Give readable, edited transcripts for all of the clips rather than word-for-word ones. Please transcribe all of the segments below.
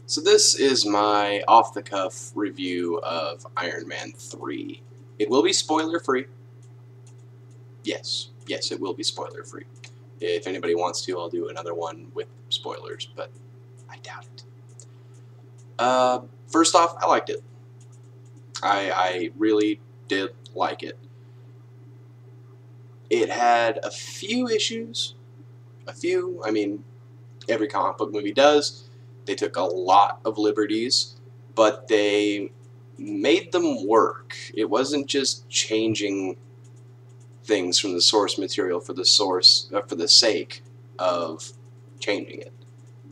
So this is my off-the-cuff review of Iron Man 3. It will be spoiler-free. Yes, it will be spoiler-free. If anybody wants to, I'll do another one with spoilers, but I doubt it. First off, I liked it. I really did like it. It had a few issues. I mean, every comic book movie does. They took a lot of liberties, but they made them work. It wasn't just changing things from the source material for the sake of changing it.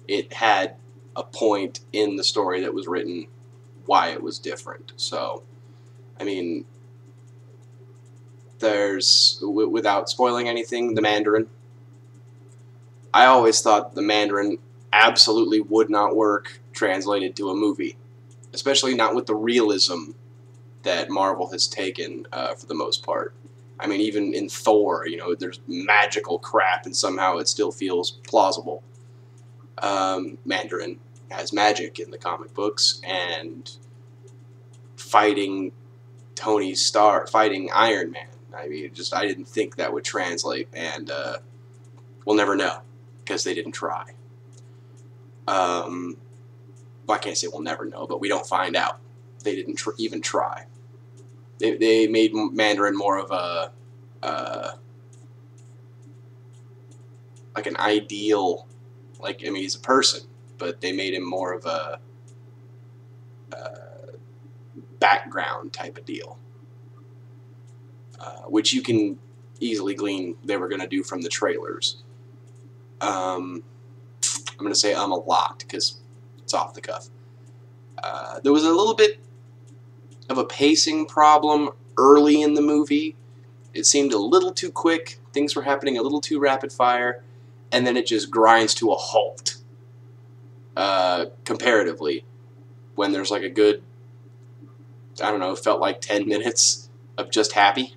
It had a point in the story that was written why it was different. So, I mean, without spoiling anything, the Mandarin. I always thought the Mandarin absolutely would not work translated to a movie, especially not with the realism that Marvel has taken for the most part. I mean, even in Thor, you know, there's magical crap and somehow it still feels plausible. Mandarin has magic in the comic books, and fighting fighting Iron Man. I mean, I didn't think that would translate, and we'll never know because they didn't try. Well, I can't say we'll never know, but we don't find out. They didn't even try. They made Mandarin more of a like an ideal, like, I mean, he's a person, but they made him more of a background type of deal, which you can easily glean they were going to do from the trailers. I'm going to say a lot because it's off the cuff. There was a little bit of a pacing problem early in the movie. It seemed a little too quick. Things were happening a little too rapid fire, and then it just grinds to a halt. Comparatively, when there's like a good, I don't know, felt like 10 minutes of just happy.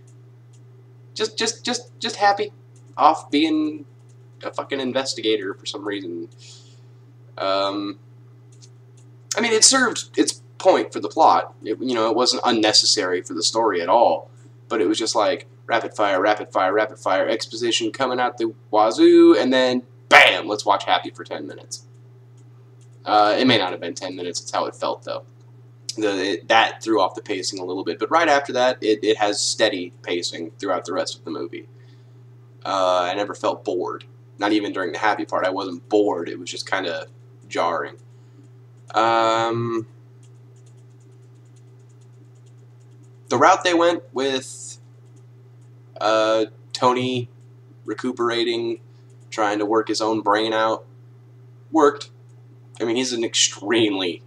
Just happy. Off being a fucking investigator for some reason. I mean, it served its point for the plot. It wasn't unnecessary for the story at all, but it was just like rapid fire exposition coming out the wazoo, and then bam, let's watch happy for 10 minutes. It may not have been 10 minutes. It's how it felt, though. That threw off the pacing a little bit, but right after that, it has steady pacing throughout the rest of the movie. I never felt bored. Not even during the happy part. I wasn't bored. It was just kind of jarring. The route they went with Tony recuperating, trying to work his own brain out, worked. I mean, he's an extremely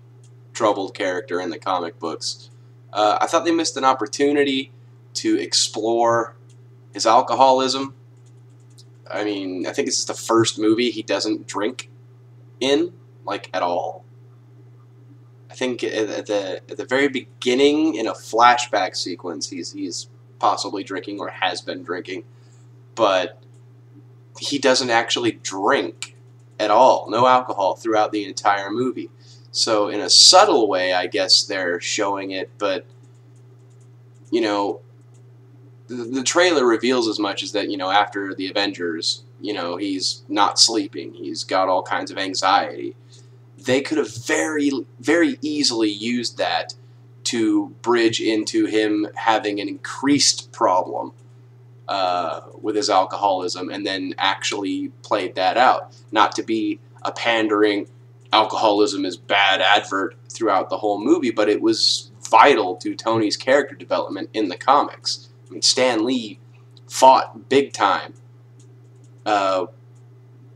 troubled character in the comic books. I thought they missed an opportunity to explore his alcoholism. I mean, I think this is the first movie he doesn't drink in, like, at all. I think at the very beginning, in a flashback sequence, he's possibly drinking or has been drinking, but he doesn't actually drink at all. No alcohol throughout the entire movie. So in a subtle way, I guess they're showing it, but, you know, the trailer reveals as much as that, you know, after the Avengers, you know, he's not sleeping. He's got all kinds of anxiety. They could have very, very easily used that to bridge into him having an increased problem with his alcoholism, and then actually played that out. Not to be a pandering, alcoholism is bad advert throughout the whole movie, but it was vital to Tony's character development in the comics. I mean, Stan Lee fought big time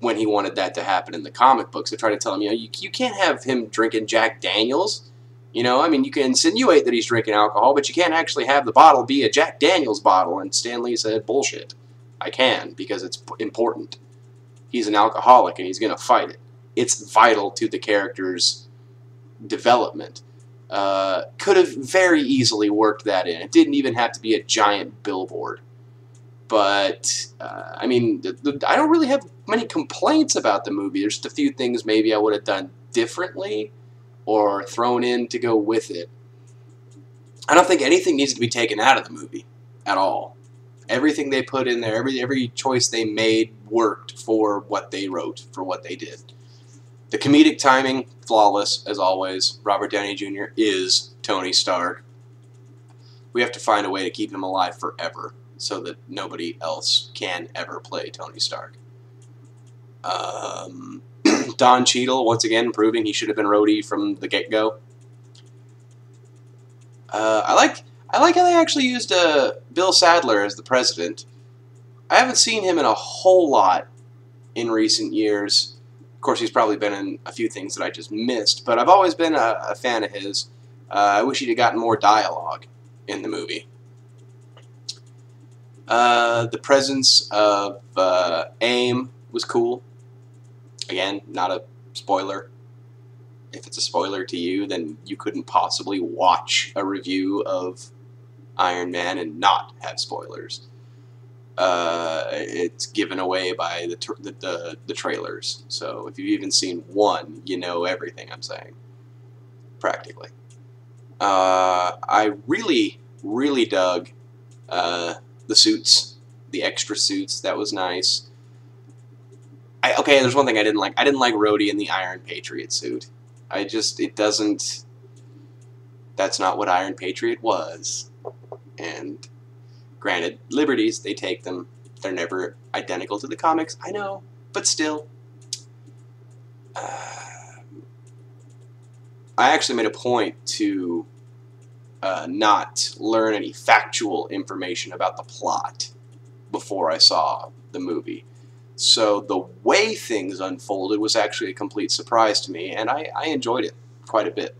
when he wanted that to happen in the comic books. They try to tell him, you know, you can't have him drinking Jack Daniels. You know, I mean, you can insinuate that he's drinking alcohol, but you can't actually have the bottle be a Jack Daniels bottle. And Stan Lee said, bullshit. I can, because it's important. He's an alcoholic, and he's going to fight it. It's vital to the character's development. Could have very easily worked that in. It didn't even have to be a giant billboard. But, I mean, I don't really have many complaints about the movie. There's just a few things maybe I would have done differently. or thrown in to go with it. I don't think anything needs to be taken out of the movie at all. Everything they put in there, every choice they made worked for what they wrote, for what they did. The comedic timing, flawless, as always. Robert Downey Jr. is Tony Stark. We have to find a way to keep him alive forever so that nobody else can ever play Tony Stark. Don Cheadle, once again, proving he should have been Rhodey from the get-go. I like how they actually used Bill Sadler as the president. I haven't seen him in a whole lot in recent years. Of course, he's probably been in a few things that I just missed, but I've always been a fan of his. I wish he'd have gotten more dialogue in the movie. The presence of AIM was cool. Again, not a spoiler. If it's a spoiler to you, then you couldn't possibly watch a review of Iron Man and not have spoilers. It's given away by the trailers. So if you've even seen one, you know everything I'm saying. Practically. I really, really dug the suits, the extra suits. That was nice. Okay, there's one thing I didn't like. I didn't like Rhodey in the Iron Patriot suit. It doesn't... That's not what Iron Patriot was. And granted, liberties, they take them. They're never identical to the comics, I know, but still. I actually made a point to not learn any factual information about the plot before I saw the movie. So the way things unfolded was actually a complete surprise to me, and I enjoyed it quite a bit.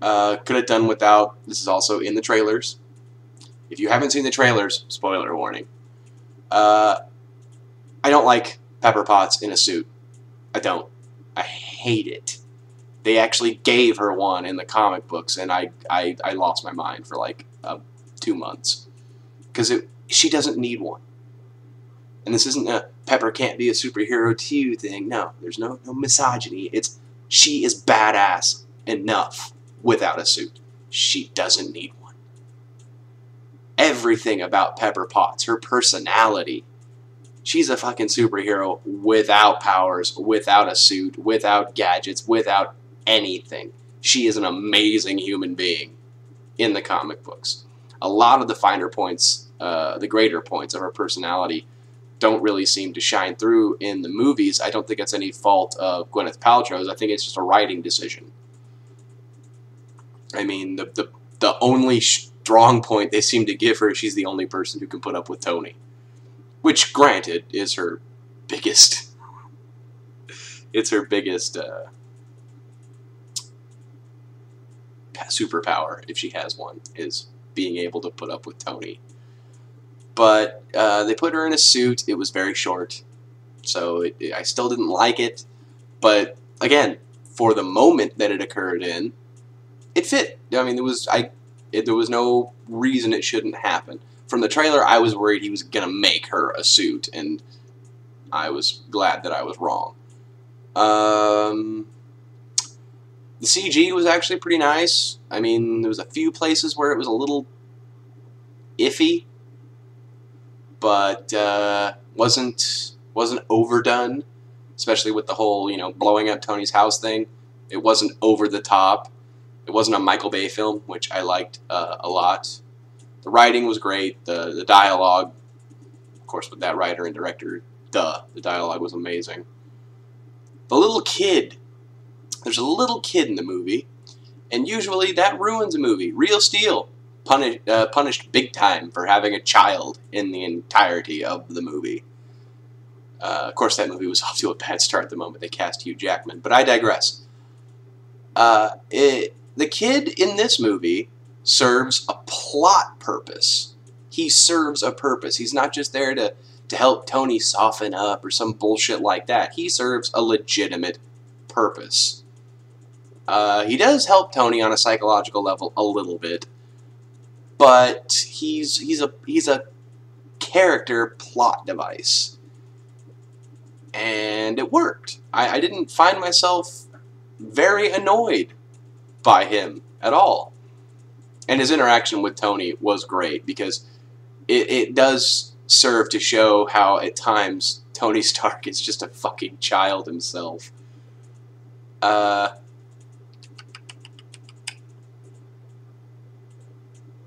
Could have done without, this is also in the trailers. If you haven't seen the trailers, spoiler warning. I don't like Pepper Potts in a suit. I don't. I hate it. They actually gave her one in the comic books, and I lost my mind for like 2 months. Because she doesn't need one. And this isn't a Pepper can't be a superhero too thing. No, there's no misogyny. She is badass enough without a suit. She doesn't need one. Everything about Pepper Potts, her personality, she's a fucking superhero without powers, without a suit, without gadgets, without anything. She is an amazing human being in the comic books. A lot of the finer points, the greater points of her personality don't really seem to shine through in the movies. I don't think it's any fault of Gwyneth Paltrow's. I think it's just a writing decision. I mean, the only strong point they seem to give her, she's the only person who can put up with Tony. Which, granted, is her biggest... It's her biggest superpower, if she has one, is being able to put up with Tony. But they put her in a suit. It was very short, so I still didn't like it. But again, for the moment that it occurred in, it fit. I mean, there was no reason it shouldn't happen. From the trailer, I was worried he was gonna make her a suit, and I was glad that I was wrong. The CG was actually pretty nice. I mean, there was a few places where it was a little iffy, but wasn't overdone, especially with the whole, blowing up Tony's house thing. It wasn't over the top. It wasn't a Michael Bay film, which I liked a lot. The writing was great. The dialogue, of course, with that writer and director, the dialogue was amazing. The little kid. There's a little kid in the movie, and usually that ruins a movie. Real Steel punished big time for having a child in the entirety of the movie. Of course, that movie was off to a bad start the moment they cast Hugh Jackman, but I digress. The kid in this movie serves a plot purpose. He serves a purpose. He's not just there to help Tony soften up or some bullshit like that. He serves a legitimate purpose. He does help Tony on a psychological level a little bit, but he's a character plot device, and it worked. I didn't find myself very annoyed by him at all. And his interaction with Tony was great, because it does serve to show how, at times, Tony Stark is just a fucking child himself. I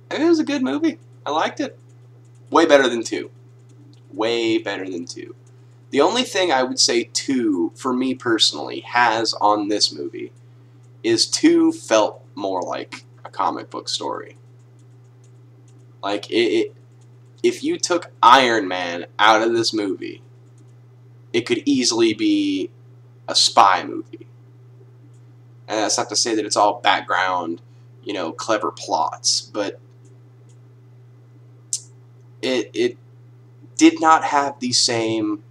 think it was a good movie. I liked it. Way better than 2. Way better than 2. The only thing I would say 2, for me personally, has on this movie is 2 felt more like a comic book story. Like, if you took Iron Man out of this movie, it could easily be a spy movie. And that's not to say that it's all background, you know, clever plots, but it did not have the same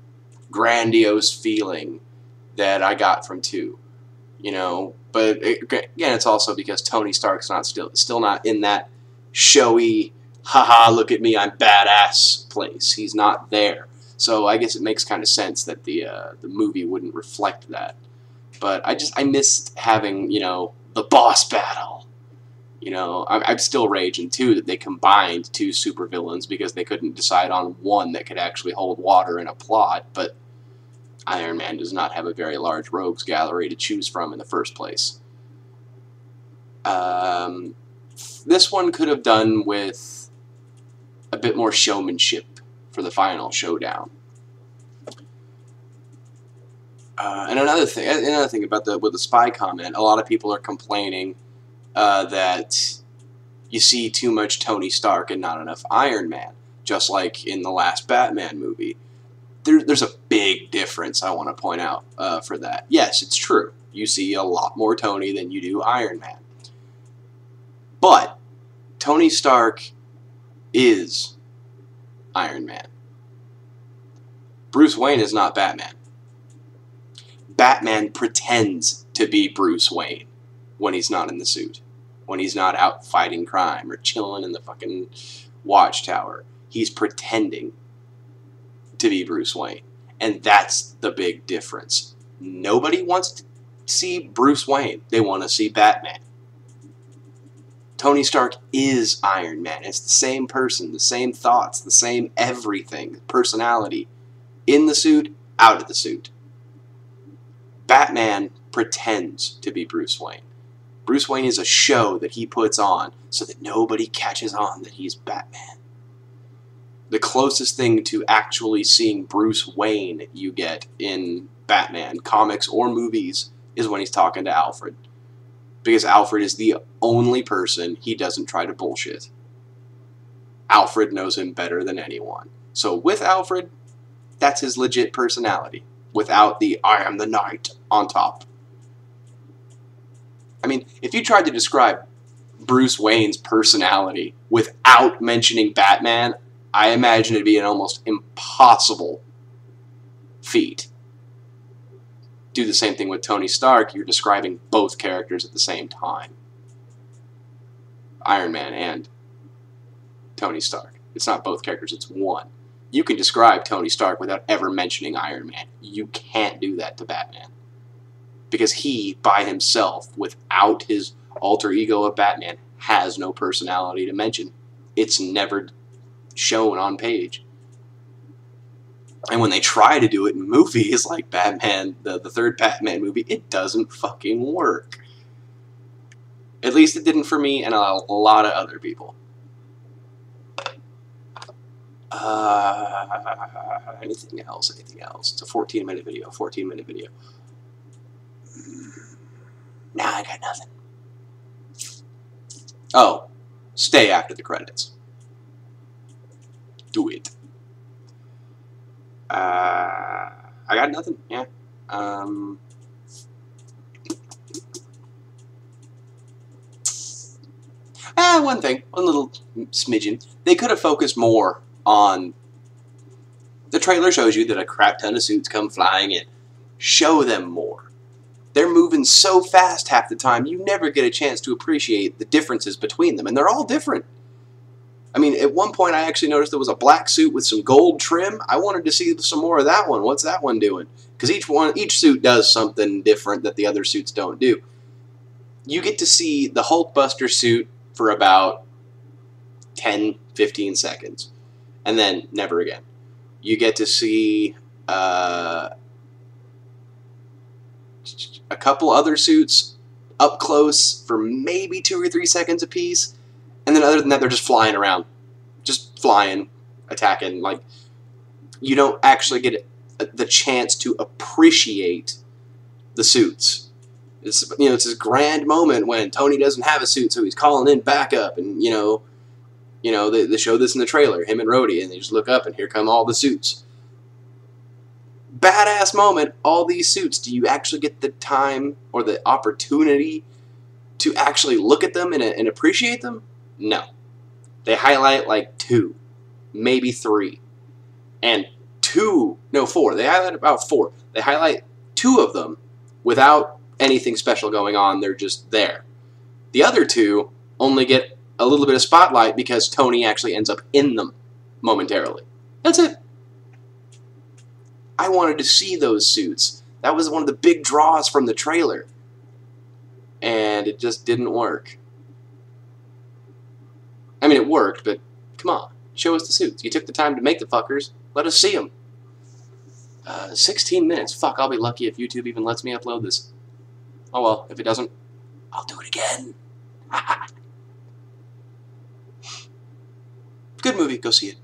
grandiose feeling that I got from 2, you know. But again, it's also because Tony Stark's not still not in that showy, haha, look at me, I'm badass place. He's not there. So I guess it makes kind of sense that the movie wouldn't reflect that. But I missed having, you know, the boss battle. You know, I'm still raging, too, that they combined 2 supervillains because they couldn't decide on one that could actually hold water in a plot, but Iron Man does not have a very large rogues gallery to choose from in the first place. This one could have done with a bit more showmanship for the final showdown. And another thing about with the spy comment, a lot of people are complaining that you see too much Tony Stark and not enough Iron Man, just like in the last Batman movie. There's a big difference I want to point out for that. Yes, it's true. You see a lot more Tony than you do Iron Man. But Tony Stark is Iron Man. Bruce Wayne is not Batman. Batman pretends to be Bruce Wayne when he's not in the suit. When he's not out fighting crime or chilling in the fucking watchtower. He's pretending to be Bruce Wayne. And that's the big difference. Nobody wants to see Bruce Wayne. They want to see Batman. Tony Stark is Iron Man. It's the same person, the same thoughts, the same everything, personality. In the suit, out of the suit. Batman pretends to be Bruce Wayne. Bruce Wayne is a show that he puts on so that nobody catches on that he's Batman. The closest thing to actually seeing Bruce Wayne you get in Batman, comics or movies, is when he's talking to Alfred. Because Alfred is the only person he doesn't try to bullshit. Alfred knows him better than anyone. So with Alfred, that's his legit personality. Without the, I am the knight on top. I mean, if you tried to describe Bruce Wayne's personality without mentioning Batman, I imagine it'd be an almost impossible feat. Do the same thing with Tony Stark, you're describing both characters at the same time. Iron Man and Tony Stark. It's not both characters, it's one. You can describe Tony Stark without ever mentioning Iron Man. You can't do that to Batman. Because he, by himself, without his alter ego of Batman, has no personality to mention. It's never shown on page. And when they try to do it in movies like Batman, the third Batman movie, it doesn't fucking work. At least it didn't for me and a lot of other people. Anything else? Anything else? It's a 14-minute video. 14-minute video. Nah, I got nothing. Oh, stay after the credits. Do it. I got nothing. Yeah. One thing. One little smidgen. They could have focused more on... The trailer shows you that a crap ton of suits come flying in. Show them more. They're moving so fast half the time, you never get a chance to appreciate the differences between them. And they're all different. I mean, at one point I actually noticed there was a black suit with some gold trim. I wanted to see some more of that one. What's that one doing? Because each suit does something different that the other suits don't do. You get to see the Hulkbuster suit for about 10, 15 seconds. And then never again. You get to see a couple other suits up close for maybe 2 or 3 seconds apiece. And then other than that, they're just flying around. Just flying, attacking. Like, you don't actually get the chance to appreciate the suits. It's, it's this grand moment when Tony doesn't have a suit, so he's calling in backup, and they show this in the trailer, him and Rhodey, and they just look up, and here come all the suits. Badass moment, all these suits. Do you actually get the time or the opportunity to actually look at them and appreciate them? No. They highlight like 2, maybe 3, and 4. They highlight about 4. They highlight 2 of them without anything special going on. They're just there. The other 2 only get a little bit of spotlight because Tony actually ends up in them momentarily. That's it. I wanted to see those suits. That was one of the big draws from the trailer. And it just didn't work. I mean, it worked, but come on. Show us the suits. You took the time to make the fuckers. Let us see them. 16 minutes. Fuck, I'll be lucky if YouTube even lets me upload this. Oh well, if it doesn't, I'll do it again. Good movie. Go see it.